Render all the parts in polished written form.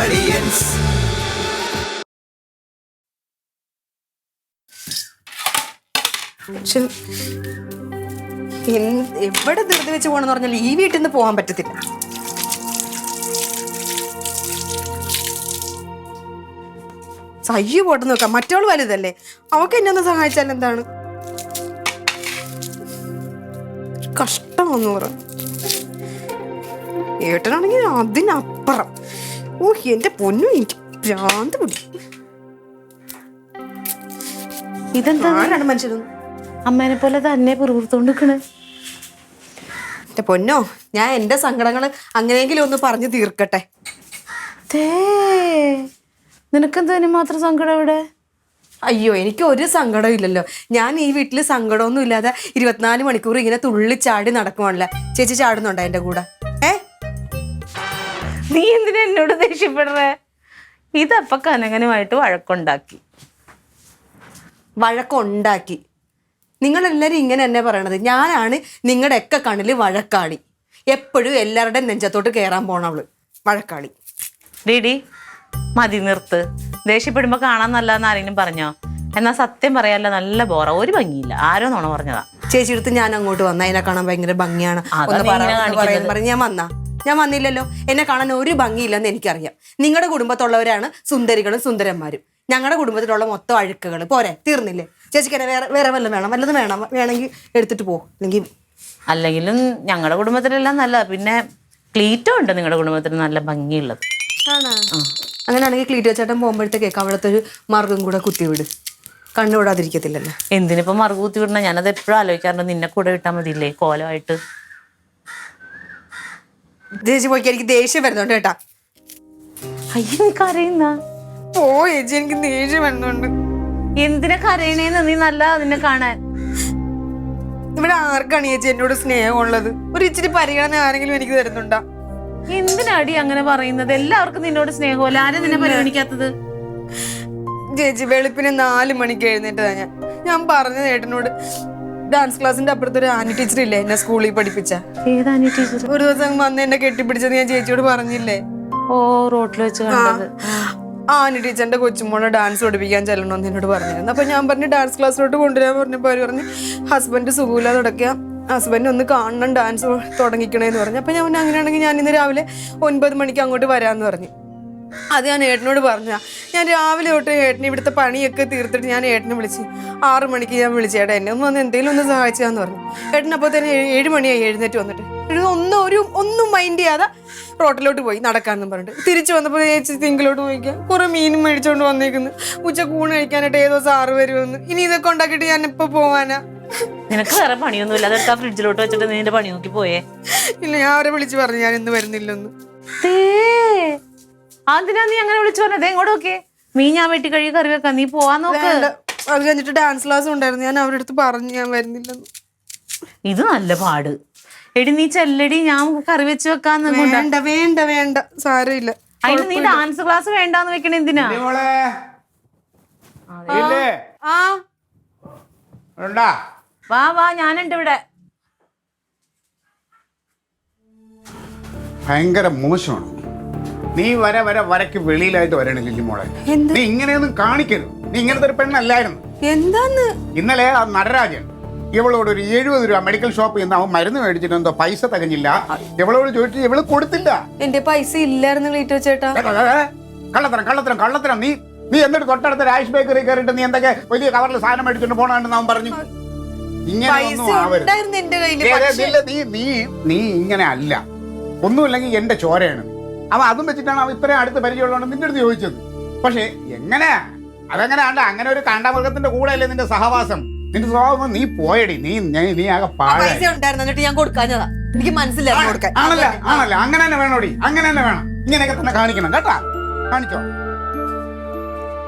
Audience. എവിടെ ധൃതി വെച്ച് പോകണമെന്ന് പറഞ്ഞാൽ ഈ വീട്ടിൽ നിന്ന് പോകാൻ പറ്റത്തില്ല. സയ്യ പോട്ടെന്ന് നോക്കാം, മറ്റവള് വലുതല്ലേ, അവക്ക് എന്നെ ഒന്ന് സഹായിച്ചാൽ എന്താണ്? കഷ്ടമെന്ന് പറ. ഏട്ടനാണെങ്കിൽ അതിനപ്പുറം. ഓ എന്റെ പൊന്നു, എനിക്ക് ഭ്രാന്ത് പിടിക്കും. ഇതെന്താണ് മനുഷ്യരൊന്നും അമ്മേനെ പോലെ തന്നെ പിറുപിറുത്തോണ്ടിരിക്കണ്? എന്റെ പൊന്നോ, ഞാൻ എന്റെ സങ്കടങ്ങൾ അങ്ങനെയെങ്കിലും ഒന്ന് പറഞ്ഞു തീർക്കട്ടെ. നിനക്കെന്തതിന് മാത്രം സങ്കടം ഇവിടെ? അയ്യോ, എനിക്ക് ഒരു സങ്കടം ഇല്ലല്ലോ. ഞാൻ ഈ വീട്ടിൽ സങ്കടമൊന്നും ഇല്ലാതെ 24 മണിക്കൂർ ഇങ്ങനെ തുള്ളിച്ചാടി നടക്കുവാണല്ലോ. ചേച്ചി ചാടുന്നുണ്ടോ എന്റെ കൂടെ? നീ എന്തിനാ എന്നോട് ദേഷ്യപ്പെടേ? ഇതപ്പ കനകനുമായിട്ട് വഴക്കുണ്ടാക്കി. നിങ്ങളെല്ലാവരും ഇങ്ങനെ തന്നെ പറയണത്. ഞാനാണ് നിങ്ങളുടെ ഒക്കെ കണ്ണിൽ വഴക്കാളി. എപ്പോഴും എല്ലാവരുടെയും നെഞ്ചത്തോട്ട് കയറാൻ പോണവള് വഴക്കാളി. ഡീഡി മതി, നിർത്ത്. ദേഷ്യപ്പെടുമ്പോ കാണാൻ നല്ലതെന്ന് ആരെങ്കിലും പറഞ്ഞോ? എന്നാ സത്യം പറയാല്ല, നല്ല ബോറ, ഒരു ഭംഗിയില്ല. ആരോ നോണ പറഞ്ഞതാ. ചേച്ചി അടുത്ത് ഞാൻ അങ്ങോട്ട് വന്ന എന്നെ കാണാൻ ഭയങ്കര ഭംഗിയാണ് ഞാൻ വന്നില്ലല്ലോ. എന്നെ കാണാൻ ഒരു ഭംഗിയില്ലെന്ന് എനിക്കറിയാം. നിങ്ങളുടെ കുടുംബത്തുള്ളവരാണ് സുന്ദരികളും സുന്ദരന്മാരും. ഞങ്ങളുടെ കുടുംബത്തിലുള്ള മൊത്തം അഴുക്കുകൾ പോരെ, തീർന്നില്ലേ? ചേച്ചിക്ക് എന്നെ വേറെ വല്ലതും വേണമെങ്കിൽ എടുത്തിട്ട് പോ. അല്ലെങ്കിലും ഞങ്ങളുടെ കുടുംബത്തിലെല്ലാം നല്ല, പിന്നെ ക്ലീറ്റോ ഉണ്ട് നിങ്ങളുടെ കുടുംബത്തിൽ നല്ല ഭംഗിയുള്ളത്. അങ്ങനെയാണെങ്കിൽ ക്ലീറ്റോ ചേട്ടൻ പോകുമ്പോഴത്തേക്ക് അവിടുത്തെ ഒരു മറുകും കൂടെ കുത്തിവിട്, കണ്ണുവിടാതിരിക്കത്തില്ലല്ലോ. എന്തിനിപ്പോ മറുകു കുത്തി വിടണ? ഞാനത് എപ്പോഴും ആലോചിക്കാറുണ്ട്. നിന്നെ കൂടെ വിട്ടാൽ മതിയില്ലേ കോലമായിട്ട്? ചേച്ചി പോയിക്ക്, എനിക്ക് ദേഷ്യം വരുന്നുണ്ട് കേട്ടാ. അയ്യോ, നീ കരയുന്ന? ഓ ചേച്ചി, എനിക്ക് ദേഷ്യം വരുന്നുണ്ട്. എന്തിനാ കരയണേന്ന്? നീ നല്ല നിന്നെ കാണാൻ. ഇവിടെ ആർക്കാണ് ചേച്ചി എന്നോട് സ്നേഹമുള്ളത്? ഒരു ഇച്ചിരി പരിഗണന ആരെങ്കിലും എനിക്ക് തരുന്നുണ്ടോ? എന്തിനാടി അങ്ങനെ പറയുന്നത്? എല്ലാവർക്കും നിന്നോട് സ്നേഹമല്ല, ആരും നിന്നെ പരിഗണിക്കാത്തത്? ചേച്ചി വെളുപ്പിന് 4 മണിക്ക് എഴുന്നേറ്റതാ ഞാൻ പറഞ്ഞത് ഏട്ടനോട്. ഡാൻസ് ക്ലാസിന്റെ അപ്പുറത്ത് ഒരു ആനി ടീച്ചർ ഇല്ലേ, എന്നെ സ്കൂളിൽ പഠിപ്പിച്ച? ഏതാനി ടീച്ചർ? ഒരു ദിവസം വന്ന് എന്നെ കെട്ടിപ്പിടിച്ചത് ഞാൻ ചേച്ചിയോട് പറഞ്ഞില്ലേ? ഓ, റോട്ടിൽ വെച്ച് കണ്ടത്. ആനി ടീച്ചറിന്റെ കൊച്ചുമോളെ ഡാൻസ് പഠിപ്പിക്കാൻ ചെല്ലണമെന്ന് എന്നോട് പറഞ്ഞിരുന്നു. അപ്പൊ ഞാൻ പറഞ്ഞു ഡാൻസ് ക്ലാസ്സിലോട്ട് കൊണ്ടുവരാൻ പറഞ്ഞപ്പോൾ അവര് പറഞ്ഞു ഹസ്ബൻഡ് സുഖമില്ലാതെ തുടക്കുക, ഹസ്ബൻഡ് ഒന്ന് കാണണം, ഡാൻസ് തുടങ്ങിക്കണേന്ന് പറഞ്ഞു. അപ്പൊ ഞാൻ അങ്ങനെയാണെങ്കിൽ ഞാൻ ഇന്ന് രാവിലെ 9 മണിക്ക് അങ്ങോട്ട് വരാമെന്ന് പറഞ്ഞു. അത് ഞാൻ ഏട്ടനോട് പറഞ്ഞാ. ഞാൻ രാവിലെ തൊട്ട് ഏട്ടന് ഇവിടുത്തെ പണിയൊക്കെ തീർത്തിട്ട് ഞാൻ ഏട്ടനെ വിളിച്ച് 6 മണിക്ക് ഞാൻ വിളിച്ചു, ഏട്ടാ എന്നെ ഒന്ന് എന്തെങ്കിലും ഒന്ന് സഹായിച്ചാന്ന് പറഞ്ഞു. ഏട്ടനപ്പോൾ തന്നെ 7 മണിയായി എഴുന്നേറ്റ് വന്നിട്ട്. ഒന്നും മൈൻഡ് ചെയ്യാതെ റോട്ടിലോട്ട് പോയി നടക്കാമെന്നും പറഞ്ഞിട്ട് തിരിച്ചു വന്നപ്പോൾ ചേച്ചി തിങ്കിലോട്ട് പോയിക്കാം കുറെ മീനും മേടിച്ചോണ്ട് വന്നേക്കുന്നു. ഉച്ചക്കൂണ് കഴിക്കാനായിട്ട് ഏതോ സാറ് വരുമെന്ന്. ഇനി ഇതൊക്കെ ഉണ്ടാക്കിയിട്ട് ഞാൻ ഇപ്പൊ പോവാനാ? നിനക്ക് വേറെ പണിയൊന്നുമില്ല, അതെടുത്ത് ആ ഫ്രിഡ്ജിലോട്ട് വെച്ചിട്ട് നിന്റെ പണി നോക്കി പോയേ. ഇല്ല, ഞാൻ അവരെ വിളിച്ചു പറഞ്ഞു ഞാൻ ഇന്ന് വരുന്നില്ലെന്ന്. അതിനാ നീ അങ്ങനെ വിളിച്ചു പറഞ്ഞത്? എങ്ങോട്ട് നോക്കിയേ? മീൻ ഞാൻ വെട്ടി കഴുകി കറി വെക്കാം, നീ പോവാൻ നോക്ക്. അത് കഴിഞ്ഞിട്ട് ഡാൻസ് ക്ലാസ് ഉണ്ടായിരുന്നു, ഞാൻ അവരുടെ അടുത്ത് പറഞ്ഞു ഞാൻ വരുന്നില്ലെന്ന്. ഇത് നല്ല പാട്. എടി നീ ചെല്ലടി, ഞാൻ കറി വെച്ച് വെക്കാന്ന്. വേണ്ട സാരമില്ല. അതിന് നീ ഡാൻസ് ക്ലാസ് വേണ്ടാന്ന് വെക്കണ എന്തിനാ? വാ ഞാനുണ്ട് ഇവിടെ. ഭയങ്കര മോശമാണ്. നീ വരയ്ക്ക് വെളിയിലായിട്ട് വരണേ ലില്ലിമോളെ. നീ ഇങ്ങനെയൊന്നും കാണിക്കരുത്. നീ ഇങ്ങനത്തെ ഒരു പെണ്ണല്ലായിരുന്നു. എന്താന്ന്? ഇന്നലെ ആ നടരാജൻ ഇവളോട് ഒരു 70 രൂപ മെഡിക്കൽ ഷോപ്പിൽ നിന്ന് അവൻ മരുന്ന് മേടിച്ചിട്ട് എന്തോ പൈസ തികഞ്ഞില്ല. ഇവളോട് ചോദിച്ചു, ഇവള് കൊടുത്തില്ല. എന്റെ പൈസ ഇല്ലായിരുന്നു ക്ലീറ്റോ ചേട്ടാ. കള്ളത്തരം. നീ എന്നിട്ട് തൊട്ടടുത്ത രാജ് ബേക്കറി കയറിയിട്ട് നീ എന്തൊക്കെ വലിയ കവറിൽ സാധനം മേടിച്ചിട്ട് പോണെന്ന് അവൻ പറഞ്ഞു. ഇങ്ങനെയൊന്നും ആവരുത്. നീ ഇങ്ങനെ അല്ല. ഒന്നുമില്ലെങ്കിൽ എന്റെ ചോരയാണ്. അവൻ അതും വെച്ചിട്ടാണ് അവൻ ഇത്രയും അടുത്ത് പരിചയമുള്ളതുകൊണ്ട് നിന്റെ അടുത്ത് ചോദിച്ചത്. പക്ഷെ എങ്ങനെയാ അതെങ്ങനെയാണ്ട്? അങ്ങനെ ഒരു കാണ്ടാമൃഗത്തിന്റെ കൂടെ അല്ലേ നിന്റെ സഹവാസം? നിന്റെ സ്വഭാവം. നീ പോയടി, നീ ആകെ ഞാൻ കൊടുക്കാഞ്ഞതാ. എനിക്ക് മനസ്സിലായി. ആണല്ലേ? അങ്ങനെ തന്നെ വേണോടി, അങ്ങനെ തന്നെ വേണം. ഇങ്ങനെയൊക്കെ തന്നെ കാണിക്കണം കേട്ടാ. കാണിച്ചോ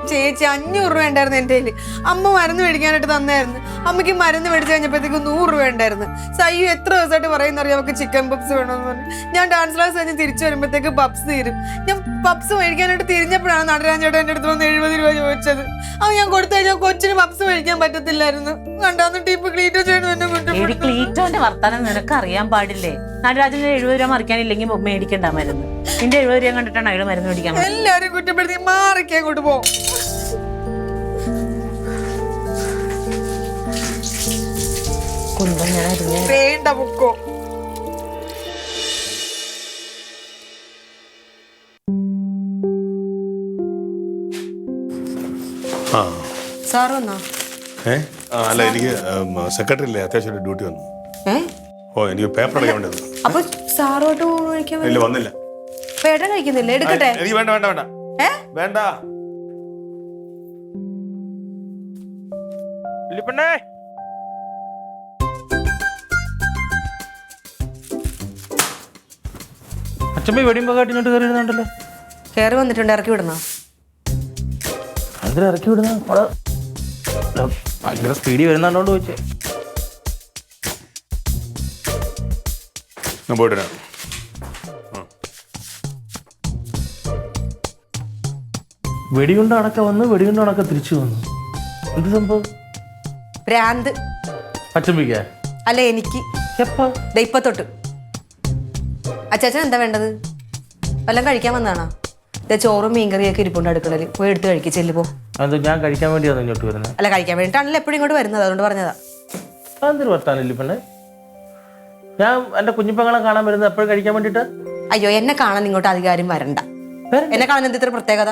ചേച്ചി. 500 രൂപ ഉണ്ടായിരുന്നു എന്റെ കയ്യില്. അമ്മ മരുന്ന് മേടിക്കാനായിട്ട് തന്നായിരുന്നു. അമ്മയ്ക്ക് മരുന്ന് മേടിച്ചു കഴിഞ്ഞപ്പോഴത്തേക്ക് 100 രൂപ ഉണ്ടായിരുന്നു. സയ്യു എത്ര ദിവസമായിട്ട് പറയുന്നറിയാം അവർക്ക് ചിക്കൻ പപ്സ് വേണമെന്ന് പറഞ്ഞു. ഞാൻ ഡാൻസ് ക്ലാസ് കഴിഞ്ഞ് തിരിച്ചു വരുമ്പോഴത്തേക്ക് പപ്സ് തീരും. ഞാൻ പപ്സ് മേടിക്കാനായിട്ട് തിരിഞ്ഞപ്പോഴാണ് നടരാജൻ ചേട്ടൻ എന്റെ അടുത്ത് വന്ന് 70 രൂപ ചോദിച്ചത്. അത് ഞാൻ കൊടുത്തു കഴിഞ്ഞാൽ കൊച്ചിന് പപ്സ് മേടിക്കാൻ പറ്റത്തില്ലായിരുന്നു. കണ്ടാന്നിട്ട് ഇപ്പൊ ക്ലീറ്റോ ചേട്ടൻ എന്നെ ക്ലീറ്റോന്റെ വർത്താനം നിനക്ക് അറിയാൻ പാടില്ലേ? നടരാജന് 70 രൂപ മറിക്കാനില്ലെങ്കിൽ മേടിക്കണ്ട മരുന്ന്. നിന്റെ 70 രൂപ കണ്ടിട്ടാണ് അയാൾ മരുന്ന് മേടിക്കാൻ. എല്ലാരും കുറ്റപ്പെടുത്തി മാറിക്കാൻ അങ്ങോട്ട് പോ. കുന്തം ഞാൻ അരിഞ്ഞ വേണ്ട പൊക്കോ. സാറ് വന്നോ? അല്ല, എനിക്ക് സെക്രട്ടറി ഇല്ലേ, അത്യാവശ്യം ഡ്യൂട്ടി വന്നു. എനിക്ക് പേപ്പർ അടയ്ക്കാൻ വേണ്ടത്. അപ്പൊ സാറോട്ട് കഴിക്കാൻ ഇല്ല, വന്നില്ല. പേട്ടൻ കഴിക്കുന്നില്ല, എടുക്കട്ടെ? എനിക്ക് വേണ്ട വേണ്ട വേണ്ട വേണ്ട. അച്ഛമ്മ വെടിയുമ്പോ കാട്ടിനോട്ട് കയറി ഇരുന്നുണ്ടല്ലോ. കയറി വന്നിട്ടുണ്ട്, ഇറക്കി വിടണോ? അതിൽ ഇറക്കി വിടുന്ന ഭയങ്കര സ്പീഡിൽ വരുന്നുണ്ടോണ്ട് ചോദിച്ചേ. ഞാൻ പോയിട്ട് വരാം. വെടിയുണ്ട അണക്ക വന്ന് വെടിയുണ്ട അണക്ക തിരിച്ചു വന്നു. എന്ത് സംഭവം? ഭ്രാന്ത്. അച്ഛമ്മിക്ക അല്ല എനിക്ക്. എപ്പാ? ഇപ്പൊ തൊട്ട്. അച്ചാച്ചൻ എന്താ വേണ്ടത്? വല്ലതും കഴിക്കാൻ വന്നാണോ? ചോറും മീൻകറിയൊക്കെ ഇരിപ്പുണ്ട് അടുക്കളയിൽ, പോയി എടുത്ത് കഴിക്കുക. ചെല്ലുപോ. അത് ഞാൻ കഴിക്കാൻ വേണ്ടിയാണ് ഇങ്ങോട്ട് വരുന്നത്. അല്ല, കഴിക്കാൻ വേണ്ടിയിട്ടാണല്ലോ എപ്പോഴും ഇങ്ങോട്ട് വരുന്നത്, അതുകൊണ്ട് പറഞ്ഞതാ. അതൊരു വർത്താനില്ല പെണ്ണെ. ഞാൻ എന്റെ കുഞ്ഞിപ്പങ്ങളെ കാണാൻ വരുന്നത് എപ്പോഴും കഴിക്കാൻ വേണ്ടിട്ട്. അയ്യോ, എന്നെ കാണാൻ ഇങ്ങോട്ട് അധികാരം വരണ്ട. എന്നെ കാണാൻ എന്ത് ഇത്ര പ്രത്യേകത?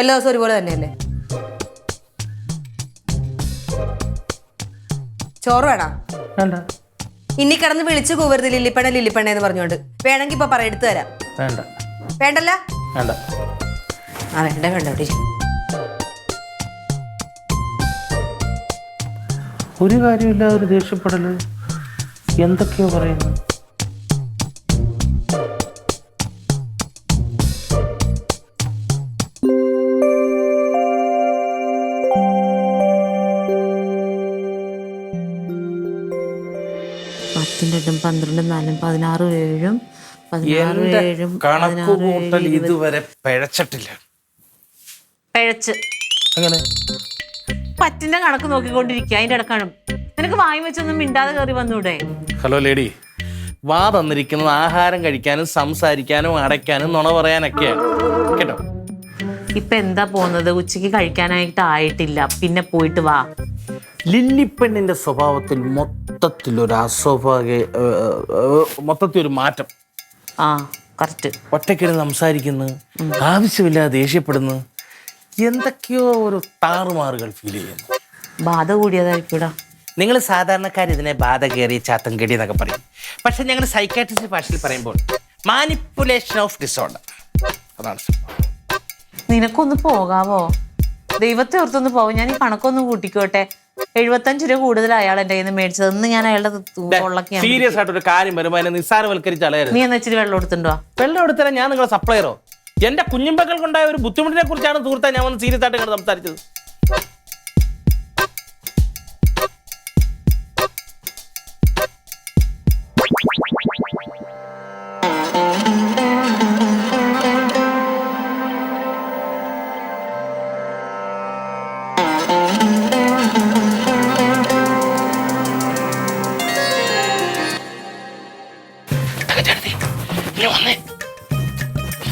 എല്ലാ ദിവസവും ഒരുപോലെ തന്നെയല്ലേ? ചോറ് വേണോ? വേണ്ട. ഇനി കിടന്ന് വിളിച്ചു പോവരുത് ലില്ലിപ്പണ ലില്ലിപ്പണ എന്ന് പറഞ്ഞോണ്ട്. വേണമെങ്കിൽ ഇപ്പൊ പറ, എടുത്തു തരാം. വേണ്ട. വേണ്ടല്ല? വേണ്ട. ആ വേണ്ട വേണ്ട. അവിടെ ഒരു കാര്യമില്ലാതെ ഒരു ദേഷ്യപ്പെടല്, എന്തൊക്കെയോ പറയുന്നു. കണക്കുകൂട്ടൽ ഇതുവരെ പിഴച്ചിട്ടില്ല. പിഴച്ച് അങ്ങനെ പറ്റിന്റെ കണക്ക് നോക്കിക്കൊണ്ടിരിക്കുക. അതിന്റെ ഇടക്കാണ് നിനക്ക് വായി വെച്ചൊന്നും മിണ്ടാതെ കയറി വന്നൂടെ? ഹലോ ലേഡി, വാ തന്നിരിക്കുന്നത് ആഹാരം കഴിക്കാനും സംസാരിക്കാനും അടയ്ക്കാനും നുണ പറയാനൊക്കെയാണ് കേട്ടോ. ഇപ്പൊ എന്താ പോകുന്നത്? ഉച്ചക്ക് കഴിക്കാനായിട്ട് ആയിട്ടില്ല, പിന്നെ പോയിട്ട് വാ. ലില്ലിപ്പെണ്ണിന്റെ സ്വഭാവത്തിൽ മൊത്തത്തിൽ ഒരു മാറ്റം. ആ കറക്റ്റ്. ഒറ്റയ്ക്കിരുന്ന് സംസാരിക്കുന്നു, ആവശ്യമില്ലാതെ ദേഷ്യപ്പെടുന്നു, എന്തൊക്കെയോ ഒരു താറുമാറുകൾ ഫീൽ ചെയ്യുന്നു. ബാധ കൂടിയതായിരിക്കൂടാ. നിങ്ങൾ സാധാരണക്കാർ ഇതിനെ ബാധ കയറി ചാത്തം കെടി എന്നൊക്കെ പറയും. പക്ഷെ ഞങ്ങൾ സൈക്കാട്രിസ്റ്റ് ഭാഷയിൽ പറയുമ്പോൾ മാനിപ്പുലേഷൻ ഓഫ് ഡിസോർഡർ, അതാണ്. നിനക്കൊന്ന് പോകാവോ? ദൈവത്തെ ഓർത്തൊന്ന് പോവും. ഞാൻ ഈ കണക്കൊന്ന് കൂട്ടിക്കോട്ടെ. 75 രൂപ കൂടുതൽ അയാൾ എന്റെ കയ്യിൽ നിന്ന് മേടിച്ചത്. ഒന്ന് ഞാൻ അയാളുടെ സീരിയസ് ആയിട്ട് ഒരു കാര്യം വരുമ്പോൾ അതിനെ നിസ്സാരവൽക്കരിച്ചാലേ. നീ എന്നാ ഇച്ചിരി വെള്ളം എടുത്തുണ്ടോ? വെള്ളം എടുത്തരാൻ ഞാൻ നിങ്ങളെ സപ്ലയറോ? എന്റെ കുഞ്ഞുമ്പക്കൾക്കുണ്ടായ ഒരു ബുദ്ധിമുട്ടിനെ കുറിച്ചാണ് സുഹൃത്തെ ഞാൻ വന്ന് സീരിയസ് ആയിട്ട് സംസാരിച്ചത്.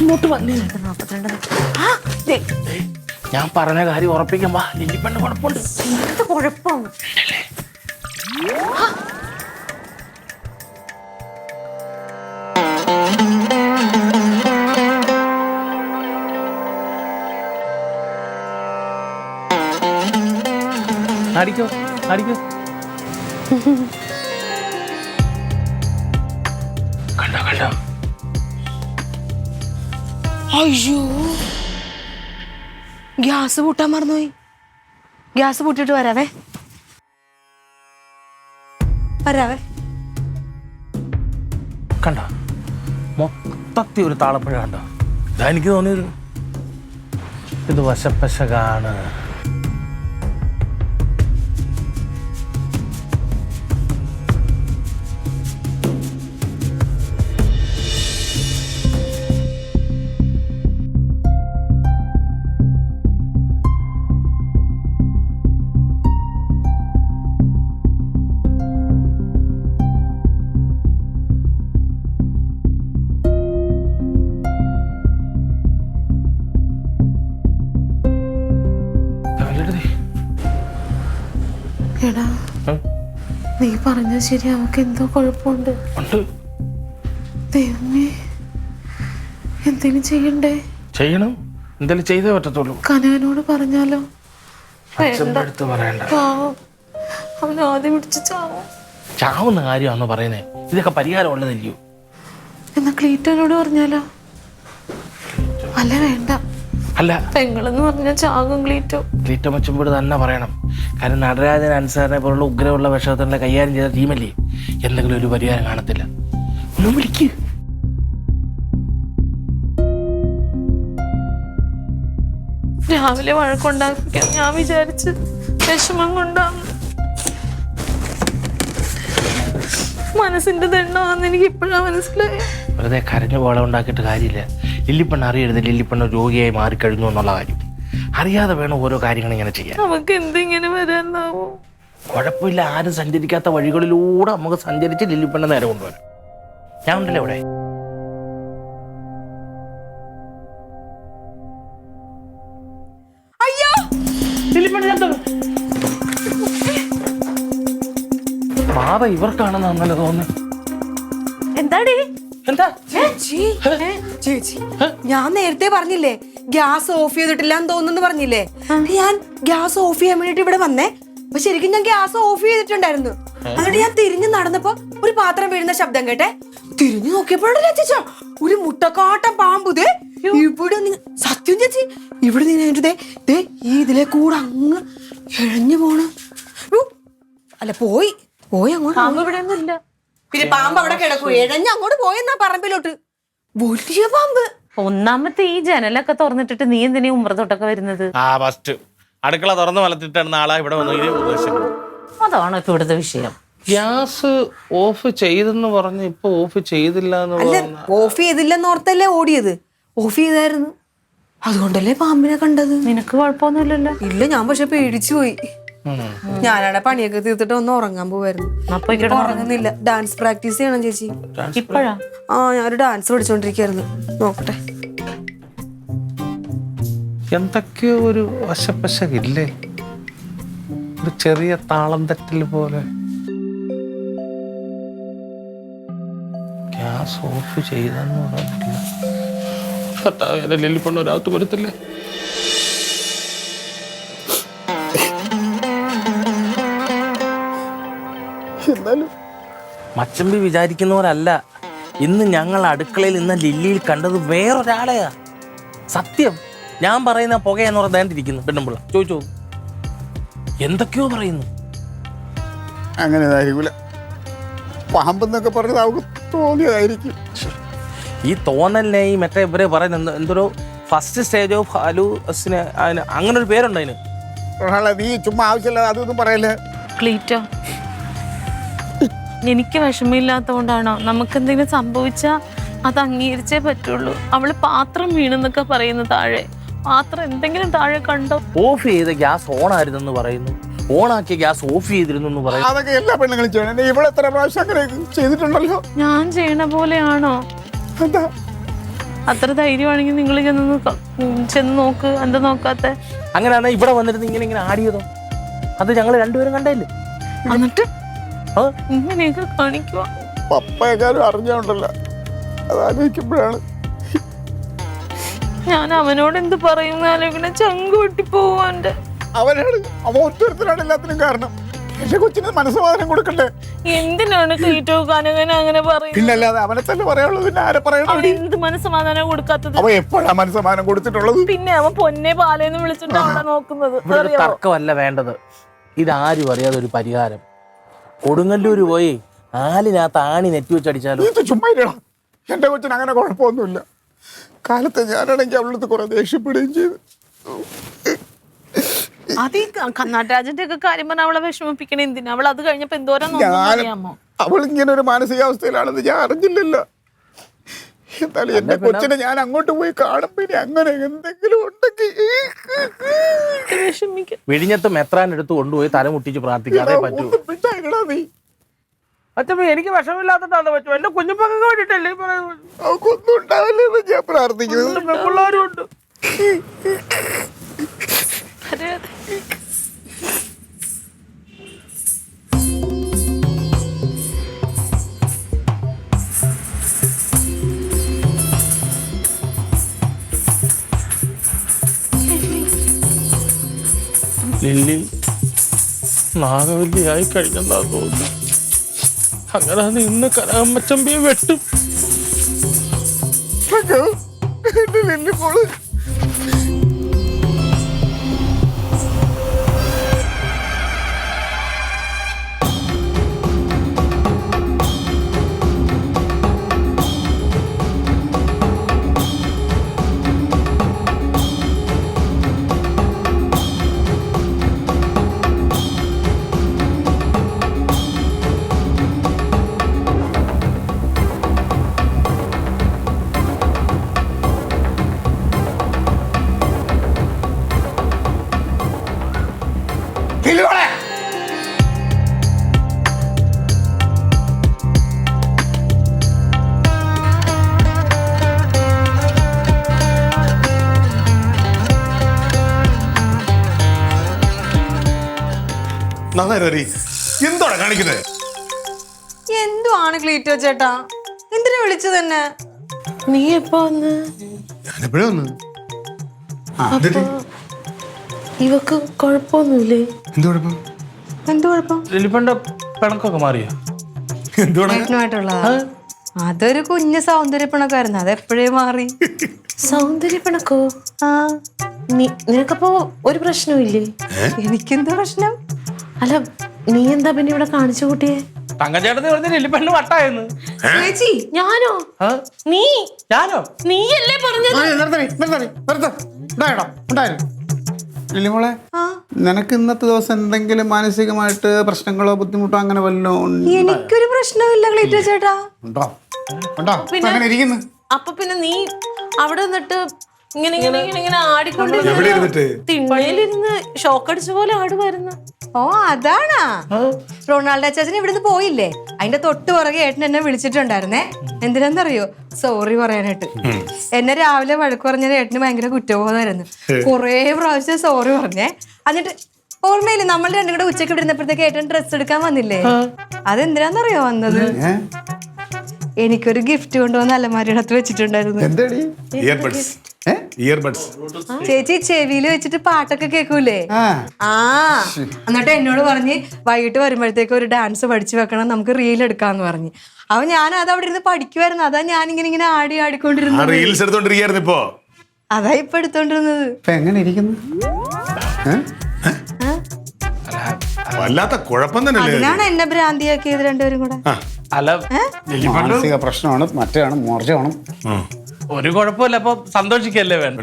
ഇങ്ങോട്ട് വന്നേ. ഞാൻ പറഞ്ഞ കാര്യം ഉറപ്പിക്കാൻ വാ. ലില്ലിപ്പെണ്ണ് കുഴപ്പമുണ്ട്. എന്ത് കുഴപ്പം? അടിക്കോ അടിക്കോ. കണ്ടോ കണ്ടോ. അയ്യോ, ഗ്യാസ് പൂട്ടാൻ മറന്നുപോയി. ഗ്യാസ് പൂട്ടിട്ട് വരാവേ. കണ്ടോ, മൊത്തത്തിൽ ഒരു താളപ്പുഴ കണ്ടോ. ഇതാ എനിക്ക് തോന്നിയത്. ഇത് വശപ്പശകാണ്. പറഞ്ഞത് ശരി, അവൾക്ക് എന്തോ കുഴപ്പമുണ്ട്. ദൈവമേ, എന്തെങ്കിലും ചെയ്യണ്ടേ? ചെയ്യണം, എന്തെങ്കിലും ചെയ്തേ പറ്റത്തുള്ളൂ. കനകനോട് പറഞ്ഞാലോ? അടുത്ത് പറയണ്ട, പാവം, അവൻ ആദ്യം പിടിച്ച് ചാവും. ചാവുന്ന കാര്യമാണെന്ന് പറയുന്നേ, ഇതൊക്കെ പരിഹാരം ഉള്ളതല്ലയോ? എന്നാ ക്ലീറ്റോനോട് പറഞ്ഞാലോ? അല്ല വേണ്ട, അല്ല പെങ്ങളെന്ന് പറഞ്ഞാൽ ചാകും ക്ലീറ്റോ. ക്ലീറ്റോ മച്ചുമ്പോട് തന്നെ പറയണം. കാരണം നടരാജൻ അൻസാറിനെ പോലുള്ള ഉഗ്രമുള്ള വിഷയത്തിൻ്റെ കൈകാര്യം ചെയ്ത ടീമല്ലേ, എന്തെങ്കിലും ഒരു പരിഹാരം കാണത്തില്ല. ഒന്ന് വിളിക്ക്. രാവിലെ വഴക്കുണ്ടാക്കിക്കാൻ ഞാൻ വിചാരിച്ച് വിഷമം കൊണ്ടാണ്. മനസ്സിന്റെ ദണ്ണമാണെന്ന് എനിക്ക് ഇപ്പോഴാണ് മനസ്സിലായത്. വെറുതെ കരഞ്ഞു പോളെ ഉണ്ടാക്കിയിട്ട് കാര്യമില്ല. ലില്ലിപ്പണ്ണ് അറിയരുത് ലില്ലിപ്പണ്ണ് രോഗിയായി മാറിക്കഴിഞ്ഞു എന്നുള്ള കാര്യം അറിയാതെ വേണം ഓരോ കാര്യങ്ങൾ ഇങ്ങനെ ചെയ്യാൻ. നമുക്ക് എന്തിങ്ങനെ വരാനാവോ? കുഴപ്പമില്ല, ആരും സഞ്ചരിക്കാത്ത വഴികളിലൂടെ നമുക്ക് സഞ്ചരിച്ച് ലില്ലിപ്പണ്ണ നേരെ കൊണ്ടുവരാം. ഞാൻ ഉണ്ടല്ലോ ഇവിടെ. അയ്യോ, പാവ ഇവർക്കാണെന്ന് അന്നല്ലേ തോന്നുന്നു. എന്താടി? എന്താ ചേച്ചി, ഞാൻ നേരത്തെ പറഞ്ഞില്ലേ ഗ്യാസ് ഓഫ് ചെയ്തിട്ടില്ലാന്ന് തോന്നുന്നു പറഞ്ഞില്ലേ? ഞാൻ ഗ്യാസ് ഓഫ് ചെയ്യാൻ വേണ്ടിട്ട് ഇവിടെ വന്നേ. അപ്പൊ ശരിക്കും ഞാൻ ഗ്യാസ് ഓഫ് ചെയ്തിട്ടുണ്ടായിരുന്നു. എന്നിട്ട് ഞാൻ തിരിഞ്ഞു നടന്നപ്പോ ഒരു പാത്രം വീഴുന്ന ശബ്ദം കേട്ടെ. തിരിഞ്ഞു നോക്കിയപ്പോഴല്ലേ ചേച്ചാ ഒരു മുട്ടക്കാട്ട പാമ്പ് ദേ ഇവിടെ. സത്യം ചേച്ചി, ഇവിടെ ദേ ഈ ഇതിലെ കൂടെ അങ്ങ് ഇഴഞ്ഞു പോണ്. അല്ല പോയി അങ്ങോട്ട്. ഇവിടെ ഒന്നും ഇല്ല. പിന്നെ പാമ്പ് അവിടെ കിടക്കൂ, ഇഴഞ്ഞ് അങ്ങോട്ട് പോയെന്നാ പറമ്പിലോട്ട്. വലിയ പാമ്പ്. ഒന്നാമത്തെ ഈ ജനലൊക്കെ തുറന്നിട്ടിട്ട് നീ എന്തിനാ ഉമ്മറത്തോട്ടൊക്കെ വരുന്നത്? ഫസ്റ്റ് അടുക്കള തുറന്ന് വലത്തിട്ടാണ് നാളെ ഇവിടെ വന്നു. അതാണോ ഇപ്പൊ ഇവിടുത്തെ വിഷയം? ഗ്യാസ് ഓഫ് ചെയ്തെന്ന് പറഞ്ഞ് ഇപ്പൊ ഓഫ് ചെയ്തില്ല എന്ന് അല്ല, ഓഫ് ചെയ്തില്ലെന്ന് ഓർത്തല്ലേ ഓടിയത്. ഓഫ് ചെയ്തായിരുന്നു, അതുകൊണ്ടല്ലേ പാമ്പിനെ കണ്ടത്. നിനക്ക് കുഴപ്പമൊന്നുമില്ലല്ലോ? ഇല്ല, ഞാൻ പക്ഷെ പേടിച്ചു പോയി. ഞാനാണ് പണിയൊക്കെ തീർത്തിട്ട് ഒന്ന് ഉറങ്ങാൻ പോവായിരുന്നു. ഇപ്പൊ ഉറങ്ങുന്നില്ല, ഡാൻസ് പ്രാക്ടീസ് ചെയ്യണം ചേച്ചി. ഇപ്പഴാ? ഞാനൊരു ഡാൻസ് പഠിച്ചോണ്ടിരിക്കായിരുന്നു. നോക്കട്ടെ. എന്തൊക്കെയോ ഒരു വശപ്പശകില്ലേ, ഒരു ചെറിയ താളം തെറ്റൽ പോലെ. ഗ്യാസ് ഓഫ് ചെയ്തെന്ന് പറഞ്ഞില്ല. ലില്ലിപ്പണ്ണ ഒരാത്ത് വരുത്തില്ലേ? എന്നാലും മച്ചമ്പി വിചാരിക്കുന്ന പോലല്ല. ഇന്ന് ഞങ്ങൾ അടുക്കളയിൽ ഇന്ന് ലില്ലിയിൽ കണ്ടത് വേറൊരാളെയാ. സത്യം, ഞാൻ പറയുന്ന പുകയെന്ന് പറഞ്ഞാണ്ടിരിക്കുന്നു. പെണ്ണുമ്പിള്ള ചോദിച്ചോ, എന്തൊക്കെയോ പറയുന്നു. അങ്ങനെ ഇതായിരിക്കൂല, പാമ്പെന്നൊക്കെ പറഞ്ഞത് അവർക്ക് തോന്നിയതായിരിക്കും. ഈ തോന്നലിനെ ഈ മറ്റേ ഇവരെ പറയുന്നത് എന്തൊരു ഫസ്റ്റ് സ്റ്റേജ് ഓഫ് ഹലൂസിന്, അങ്ങനെ ഒരു പേരുണ്ട് അതിന്. നീ ചുമ്മാ ആവശ്യമില്ല അതൊന്നും പറയല്ലേ. ക്ലീറ്റോ, എനിക്ക് വിഷമില്ലാത്തോണ്ടാണോ? നമുക്ക് എന്തെങ്കിലും സംഭവിച്ചാ അത് അംഗീകരിച്ചേ പറ്റുള്ളൂ. അവള് പാത്രം വീണെന്നൊക്കെ പറയുന്നു താഴെ. പാത്രം എന്തെങ്കിലും താഴെ കണ്ടോ? ഓഫ് ചെയ്ത ഗ്യാസ് ഓൺ ആയിരുന്നെന്ന് പറയുന്നു, ഓണാക്കിയ ഗ്യാസ് ഓഫ് ചെയ്തിരുന്നു പറയുന്നു. അതൊക്കെ എല്ലാ പെണ്ണുങ്ങളും ചെയ്യണം. ഇവിടെ എത്ര പ്രാവശ്യം അങ്ങനെ ചെയ്തിട്ടുണ്ടല്ലോ. ഞാൻ ചെയ്യണ പോലെയാണോ? എന്താ അത്ര ധൈര്യമാണെങ്കിൽ നിങ്ങൾ ചെന്ന് നോക്ക്. എന്താ നോക്കാത്ത? അങ്ങനെയാണെ ഇവിടെ വന്നിരുന്ന് ഇങ്ങനെ ആടിയതോ? അത് ഞങ്ങൾ രണ്ടുപേരും കണ്ടല്ലേ. എന്നിട്ട് ഇങ്ങനെയൊക്കെ കാണിക്കുക. പപ്പയെക്കാരും അറിഞ്ഞോണ്ടല്ലോ, അതാലോചിക്കുമ്പോഴാണ്. ഞാൻ അവനോട് എന്ത് പറയുന്ന ചങ്ക് പൊട്ടി പോവാണ്ട്. അവനാണ്, അവൻ ഒറ്റൊരുത്തരാണ് എല്ലാത്തിനും കാരണം. എന്റെ കൊച്ചിന് മനസ്സമാധാനം കൊടുക്കണ്ടേ? എന്തിനാണ് ക്ലീറ്റോ കനകൻ അങ്ങനെ പറയുന്നത്? പിന്നല്ലാതെ അവനെ തന്നെ പറയാനുള്ളൂ, പിന്നെ ആരെ പറയണം? എന്ത് മനസ്സമാധാനം കൊടുക്കാത്തത്? അവൻ എപ്പോഴാ മനസ്സമാധാനം കൊടുത്തിട്ടുള്ളത്? പിന്നെ അവൻ പൊന്നെ പാലേന്ന് വിളിച്ചിട്ട് അവിടെ നോക്കുന്നത്. തർക്കമല്ല വേണ്ടത്, ഇതാരും അറിയാതെ ഒരു പരിഹാരം. കൊടുങ്ങല്ലൂര് പോയി ആലിനകത്ത് ആണി നെറ്റി വെച്ചടിച്ചാലോ? ചുമ്മാ ഇല്ലടാ, എന്റെ കൊച്ചിന് അങ്ങനെ കുഴപ്പമൊന്നുമില്ല. കാലത്ത് ഞാനാണെങ്കിൽ അവളടുത്ത് കുറെ ദേഷ്യപ്പെടുകയും ചെയ്തു. അത് ഈ കർണാടരാജന്റെ ഒക്കെ കാര്യം പറഞ്ഞ അവളെ വിഷമിപ്പിക്കണ എന്തിനാ? അവൾ അത് കഴിഞ്ഞപ്പോ എന്തോരം അറിയാമോ? അവൾ ഇങ്ങനെ ഒരു മാനസികാവസ്ഥയിലാണെന്ന് ഞാൻ അറിഞ്ഞില്ലല്ലോ. എന്നാലും എന്റെ കൊച്ചിനെ ഞാൻ അങ്ങോട്ട് പോയി കാണുമ്പോ ഇനി അങ്ങനെ എന്തെങ്കിലും ഉണ്ടെങ്കിൽ വിഴിഞ്ഞത്ത് മെത്രാൻ എടുത്ത് കൊണ്ടുപോയി തലമുട്ടിച്ച് പ്രാർത്ഥിക്കാതെ പറ്റൂ. നീ അച്ഛമ്മ എനിക്ക് വിഷമില്ലാത്തതാണ് പറ്റും. എന്റെ കുഞ്ഞുപ്പൊക്കെ വേണ്ടിട്ടല്ലേ അവക്കൊന്നും ഉണ്ടാവില്ലെന്ന് ഞാൻ പ്രാർത്ഥിക്കുന്നത്. പിള്ളേരും ഉണ്ട്. ലില്ലി നാഗവല്ലിയായി കഴിഞ്ഞെന്നാ തോന്നുന്നു. അങ്ങനെ അത് ഇന്ന് കനകമ്മച്ചമ്പിയെ വെട്ടും. കിലുവോളെ. നന്നായി എന്തോടെ കാണിക്കുന്നത്? എന്തുവാണ് ക്ലീറ്റോ ചേട്ടാ? എന്തിനാ വിളിച്ചത് തന്നെ? നീ എപ്പോ വന്ന്? ഞാനെപ്പോഴും വന്ന്. ഇവക്ക് കുഴപ്പമൊന്നുമില്ലേ? എന്ത് കുഴപ്പം? എന്ത് കുഴപ്പം? ലില്ലിപ്പന്റെ പിണക്കൊക്കെ മാറിയോ? എന്തുവാണ്? ഏട്ടനുമായിട്ടുള്ളതാ? അതൊരു കുഞ്ഞ് സൗന്ദര്യപ്പിണക്കായിരുന്നു, അതെപ്പോഴേ മാറി. സൗന്ദര്യപ്പിണക്കോ? ആ, നിനക്കപ്പോ ഒരു പ്രശ്നമില്ലേ? എനിക്കെന്താ പ്രശ്നം? അല്ല, നീ എന്താ പിന്നെ ഇവിടെ കാണിച്ചു കൂട്ടിയേ? തങ്കച്ചേട്ടന് പറഞ്ഞ ലില്ലിപ്പണ്ണ് വട്ടായെന്ന്. ചേച്ചി, ഞാനോ? നീ? ഞാനോ? നീയല്ലേ പറഞ്ഞത്? ലില്ലിമോളെ, നിനക്ക് ഇന്നത്തെ ദിവസം എന്തെങ്കിലും മാനസികമായിട്ട് പ്രശ്നങ്ങളോ ബുദ്ധിമുട്ടോ അങ്ങനെ വല്ലതും എനിക്കൊരു പ്രശ്നമില്ല ക്ലീറ്റോ ചേട്ടാ. ഉണ്ടോ? ഉണ്ടോ? അങ്ങനെ ഇരിക്കുന്നു. അപ്പൊ പിന്നെ നീ അവിടെ നിന്നിട്ട് ഇങ്ങനെ ഇങ്ങനെ ഇങ്ങനെ ഇങ്ങനെ എവിടെ ആടിക്കൊണ്ടിരുന്നു. ഇരുന്നിട്ട്? തിണ്ണയിലിരുന്ന് ഷോക്കടിച്ച പോലെ ആടുമായിരുന്നു. ഓ, അതാണാ. റൊണാൾഡോ അച്ചാച്ചൻ ഇവിടുന്ന് പോയില്ലേ, അതിന്റെ തൊട്ട് പുറകെ ഏട്ടൻ എന്നെ വിളിച്ചിട്ടുണ്ടായിരുന്നേ. എന്തിനാന്നറിയോ? സോറി പറയാനായിട്ട്. എന്നെ രാവിലെ വഴക്ക് പറഞ്ഞ ഏട്ടന് ഭയങ്കര കുറ്റബോധമായിരുന്നു. കൊറേ പ്രാവശ്യം സോറി പറഞ്ഞേ. എന്നിട്ട് ഓർമ്മയില്ലേ, നമ്മൾ രണ്ടും കൂടെ ഉച്ചയ്ക്ക് ഇവിടെ ഇരുന്നപ്പോഴത്തേക്ക് ഏട്ടൻ ഡ്രസ്സ് എടുക്കാൻ വന്നില്ലേ? അതെന്തിനാന്നറിയോ വന്നത്? എനിക്കൊരു ഗിഫ്റ്റ് കൊണ്ടുവന്ന് അലമാരിടത്ത് വെച്ചിട്ടുണ്ടായിരുന്നു. എന്താടി? ഇയർബഡ്സ്. ഇയർബഡ്സ്. ചേച്ചി ചെവിയിൽ വെച്ചിട്ട് പാട്ടൊക്കെ കേൾക്കൂലേ? ആ, എന്നിട്ട് എന്നോട് പറഞ്ഞ് വൈകിട്ട് വരുമ്പോഴത്തേക്ക് ഒരു ഡാൻസ് പഠിച്ചു വെക്കണം, നമുക്ക് റീൽ എടുക്കാന്ന് പറഞ്ഞു. അപ്പൊ ഞാൻ അത് അവിടെ ഇരുന്ന് പഠിക്കുമായിരുന്നു. അതാ ഞാനിങ്ങനെ ഇങ്ങനെ ആടിക്കൊണ്ടിരുന്നത്. റീൽസ് എടുത്തോണ്ടിരിക്കായിരുന്നു ഇപ്പൊ. അതാ ഇപ്പൊ എടുത്തോണ്ടിരുന്നത്. ഇപ്പൊ എങ്ങനെ ഇരിക്കുന്നു? വല്ലാത്ത കുഴപ്പം തന്നെയല്ലേ? അതിനാണ് എന്നെ ഭ്രാന്തിയാക്കിയത് രണ്ടുപേരും കൂടെ. അല്ല, ലില്ലിപ്പണ്ട് മാനസിക പ്രശ്നമാണ്, മറ്റാണ് മോർജമാണ്. ഒരു കുഴപ്പമില്ല. അപ്പൊ സന്തോഷിക്കല്ലേ വേണ്ട.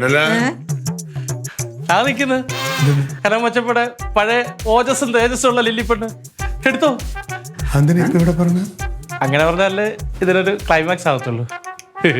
ആ നിക്കുന്നു കനകമ്മച്ചപ്പടെ പഴയ ഓജസ്സും തേജസ്സും ഉള്ള ലില്ലിപ്പണ്ണ് എടുത്തോ. ഇവിടെ പറഞ്ഞു അങ്ങനെ പറഞ്ഞാലേ ഇതിനൊരു ക്ലൈമാക്സ് ആവത്തുള്ളൂ. ഏ